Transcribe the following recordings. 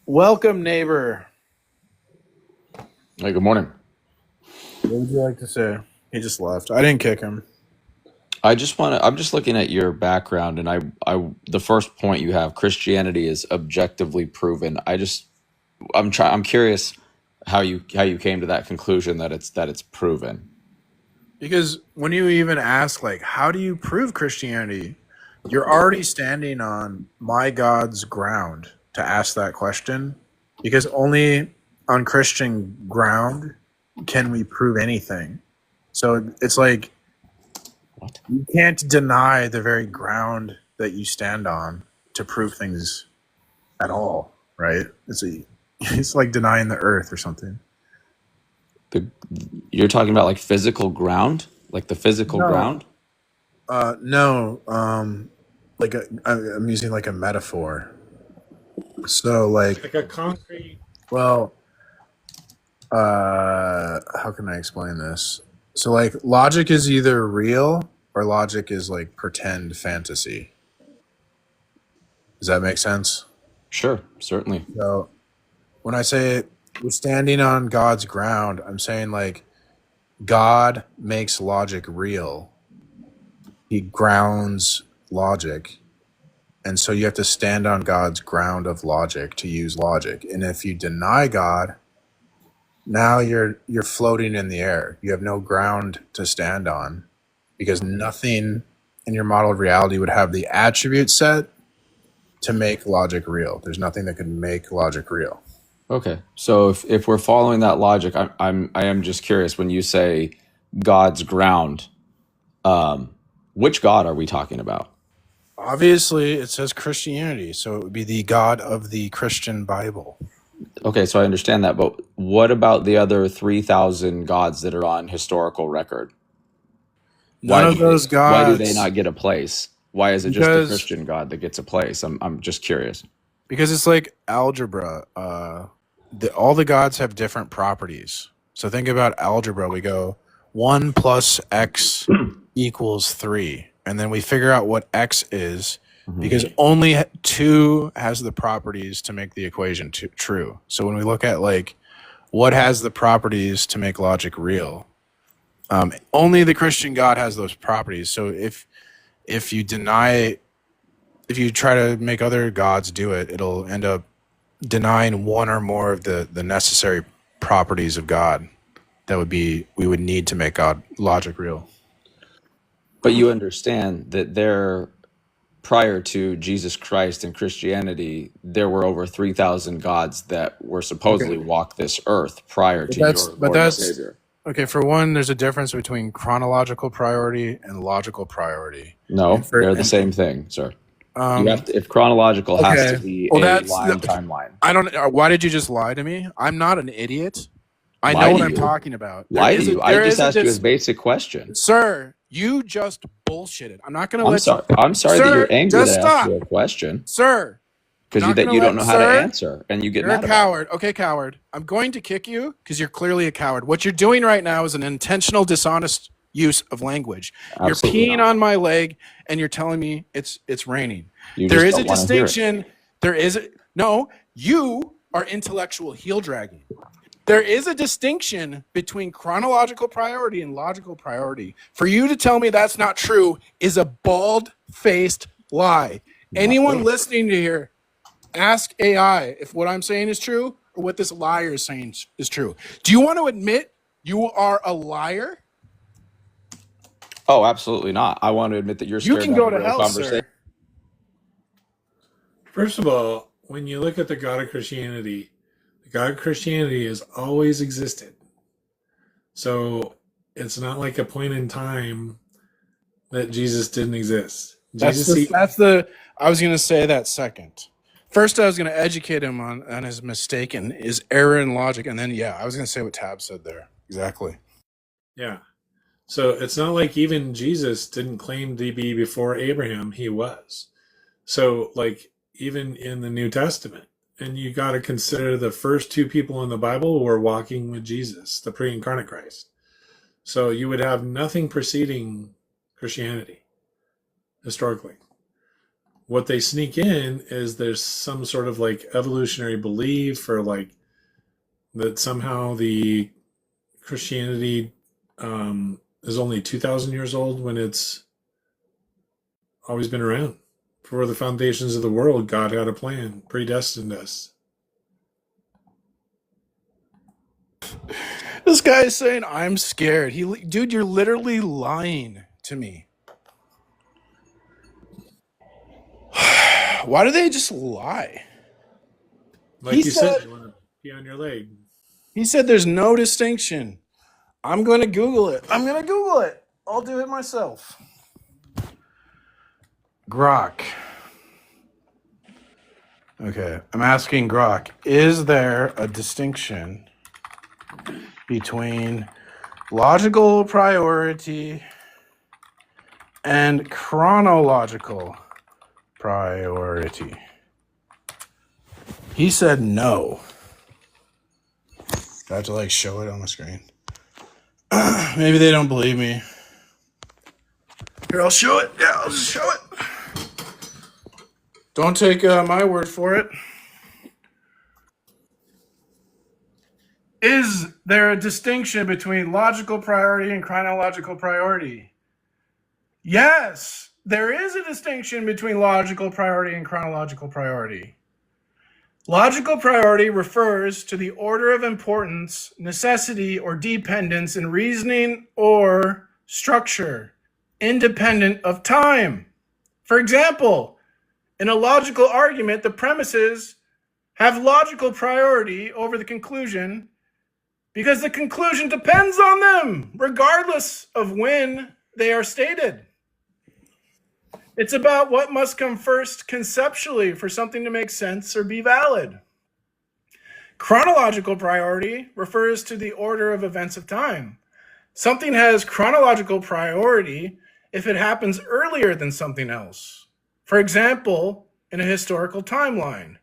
Welcome, neighbor. Hey, good morning. What would you like to say? He just left. I didn't kick him. I'm just looking at your background, and the first point you have, Christianity is objectively proven. I'm curious how you came to that conclusion that it's proven. Because when you even ask, like, how do you prove Christianity? You're already standing on my God's ground to ask that question. Because only on Christian ground can we prove anything. So it's like What? you can't deny the very ground that you stand on to prove things at all, right? It's like denying the earth or something. The You're talking about like physical ground, like the physical No, ground? no. I'm using like a metaphor. So, like, Like a concrete. well, how can I explain this? So, like, logic is either real or logic is like pretend fantasy. Does that make sense? Sure, certainly. So, when I say we're standing on God's ground, I'm saying like God makes logic real. He grounds logic. And so you have to stand on God's ground of logic to use logic. And if you deny God, now you're floating in the air. You have no ground to stand on because nothing in your model of reality would have the attribute set to make logic real. There's nothing that could make logic real. Okay, so if we're following that logic, I am just curious when you say God's ground, which God are we talking about? Obviously, it says Christianity, so it would be the God of the Christian Bible. Okay, so I understand that, but what about the other 3,000 gods that are on historical record? None of those Why do they gods, not get a place? Why is it just the because Christian God that gets a place? I'm just curious. it's like algebra. All the gods have different properties. So think about algebra. We go 1 plus x equals 3. And then we figure out what x is because only 2 has the properties to make the equation true. So when we look at like what has the properties to make logic real, only the Christian God has those properties. So if you deny, if you try to make other gods do it, it'll end up denying one or more of the necessary properties of God that we would need to make God logic real. But you understand that prior to Jesus Christ and Christianity, there were over 3,000 gods that were supposedly Okay. walk this earth prior But to your Lord and that's Savior. okay. For one, there's a difference between chronological priority and logical priority. And No, for they're the and same thing, sir. You have um to, if chronological has to okay. be Well, a that's line timeline. I don't. Why did you just lie to me? I'm not an idiot. I know Lie what to I'm you? talking about. Lie to you? I There just is a asked you a basic question. sir. You just bullshitted. I'm not gonna I'm let you. sorry. I'm sorry that you're Sir, angry just that I asked stop. you a question Sir, I'm because not that gonna you don't let. know how to Sir, answer and you get you're a mad about it. coward. Okay, coward. I'm going to kick you because you're clearly a coward. What you're doing right now is an intentional, dishonest use of language. You're Absolutely peeing not. on my leg and you're telling me it's raining. You There just is a don't want to hear it. distinction. There is a, no. You are intellectual heel dragging. There is a distinction between chronological priority and logical priority. For you to tell me that's not true is a bald-faced lie. Not Anyone true. listening to here, ask AI if what I'm saying is true or what this liar is saying is true. Do you want to admit you are a liar? Oh, absolutely not. I want to admit that you're You scared can to have go a to real hell, conversation. sir. First of all, when you look at the God of Christianity, the God of Christianity has always existed. So it's not like a point in time that Jesus didn't exist. That's Jesus, the I was going to say that second. First, I was going to educate him on his mistake and his error in logic. And then, yeah, I was going to say what Tab said there. Exactly. yeah. So it's not like even Jesus didn't claim to be before Abraham. He was. So, like, even in the New Testament, and you got to consider the first two people in the Bible were walking with Jesus, the pre incarnate Christ. So you would have nothing preceding Christianity historically. what they sneak in is there's some sort of like evolutionary belief, or like that somehow the Christianity is only 2,000 years old when it's always been around. Before the foundations of the world, God had a plan, predestined us. This guy is saying I'm scared. Dude, you're literally lying to me. Why do they just lie? Like you said, you want to be on your leg. He said there's no distinction. I'm going to Google it. I'll do it myself. Grok. Okay, I'm asking Grok, is there a distinction between logical priority and chronological priority? He said no. Do I have to like show it on the screen? Maybe they don't believe me. Here, I'll show it. Yeah, I'll just show it. Don't take my word for it. Is there a distinction between logical priority and chronological priority? Yes, there is a distinction between logical priority and chronological priority. Logical priority refers to the order of importance, necessity, or dependence in reasoning or structure, independent of time. For example, in a logical argument, the premises have logical priority over the conclusion because the conclusion depends on them, regardless of when they are stated. It's about what must come first conceptually for something to make sense or be valid. Chronological priority refers to the order of events of time. Something has chronological priority if it happens earlier than something else. For example, in a historical timeline,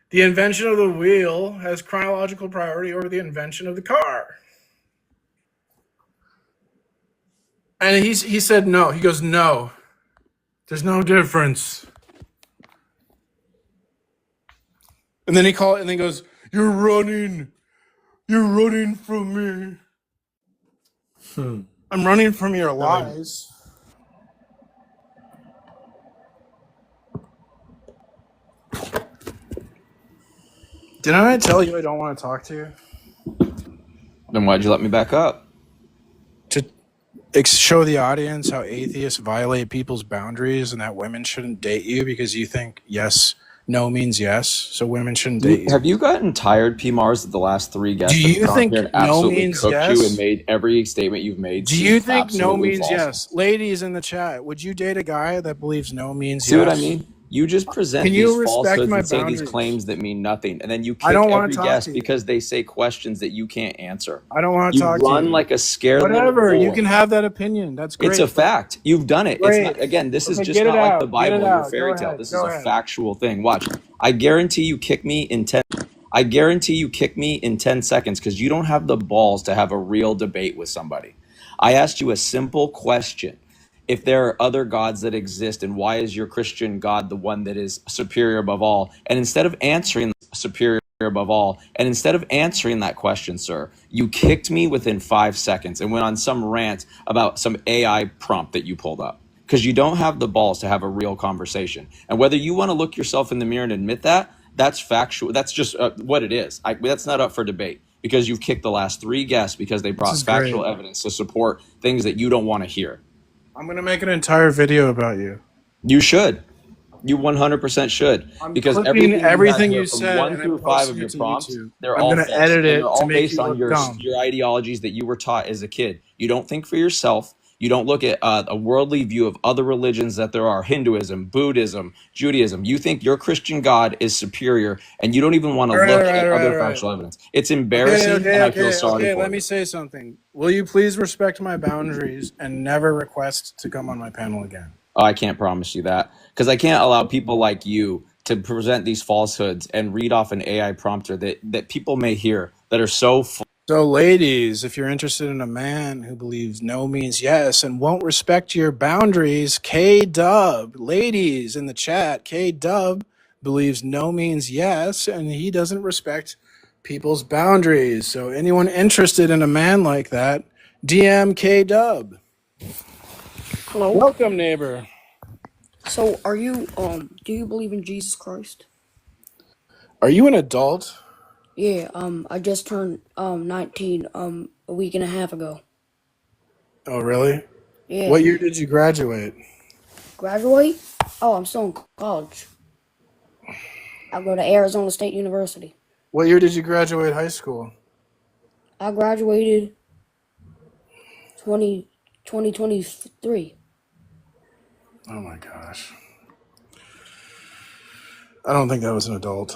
the invention of the wheel has chronological priority over the invention of the car. And he said no. He goes, no. There's no difference. And then he goes, you're running from me. I'm running from your lies. Didn't I tell you I don't want to talk to you? Then why'd you let me back up? To show the audience how atheists violate people's boundaries and that women shouldn't date you because you think no means yes, so women shouldn't date you. Have you gotten tired, P. Mars, that the last three guests Do you think here and no absolutely means cooked yes? you and made every statement you've made? Do you think no absolutely means false? yes? Ladies in the chat, would you date a guy that believes no means See yes? what I mean? You just present Can you these respect falsehoods my and say boundaries? these claims that mean nothing, and then you I kick don't wanna every talk guest to you. because they say questions that you can't answer. I don't want to You talk to you. run like a scared little Whatever, you boy. can have that opinion. That's great. It's a fact. You've done it. Great. It's not, again, this is Okay, just get it not like out. the Get Bible, it your out. fairy Go tale. ahead. This Go is a ahead. factual thing. Watch. I guarantee you kick me in 10 seconds because you don't have the balls to have a real debate with somebody. I asked you a simple question. If there are other gods that exist, and why is your Christian God the one that is superior above all? And instead of answering that question, sir, you kicked me within 5 seconds and went on some rant about some AI prompt that you pulled up because you don't have the balls to have a real conversation. And whether you want to look yourself in the mirror and admit that, that's factual. That's just what it is. That's not up for debate because you've kicked the last three guests because they brought factual evidence to support things that you don't want to hear. I'm going to make an entire video about you. You should. You 100% should. I'm because clipping everything you from said 1 and through I'm 5 of posting your it to prompts, YouTube. they're I'm all gonna false. edit And it they're to all make based you on look your dumb. ideologies that you were taught as a kid. You don't think for yourself. You don't look at a worldly view of other religions that there are: Hinduism, Buddhism, Judaism. You think your Christian God is superior, and you don't even want to look at other factual evidence. It's embarrassing, and I feel sorry for let you. me say something. Will you please respect my boundaries and never request to come on my panel again? Oh, I can't promise you that because I can't allow people like you to present these falsehoods and read off an AI prompter that people may hear that are so So, ladies, if you're interested in a man who believes no means yes and won't respect your boundaries, K Dub. Ladies in the chat, K Dub believes no means yes and he doesn't respect people's boundaries. So, anyone interested in a man like that, DM K Dub. Hello. Welcome, neighbor. So, are you do you believe in Jesus Christ? Are you an adult? Yeah. I just turned 19 a week and a half ago. Oh, really? Yeah. What year did you graduate? Graduate? Oh, I'm still in college. I go to Arizona State University. What year did you graduate high school? I graduated 2023. Oh my gosh. I don't think that was an adult.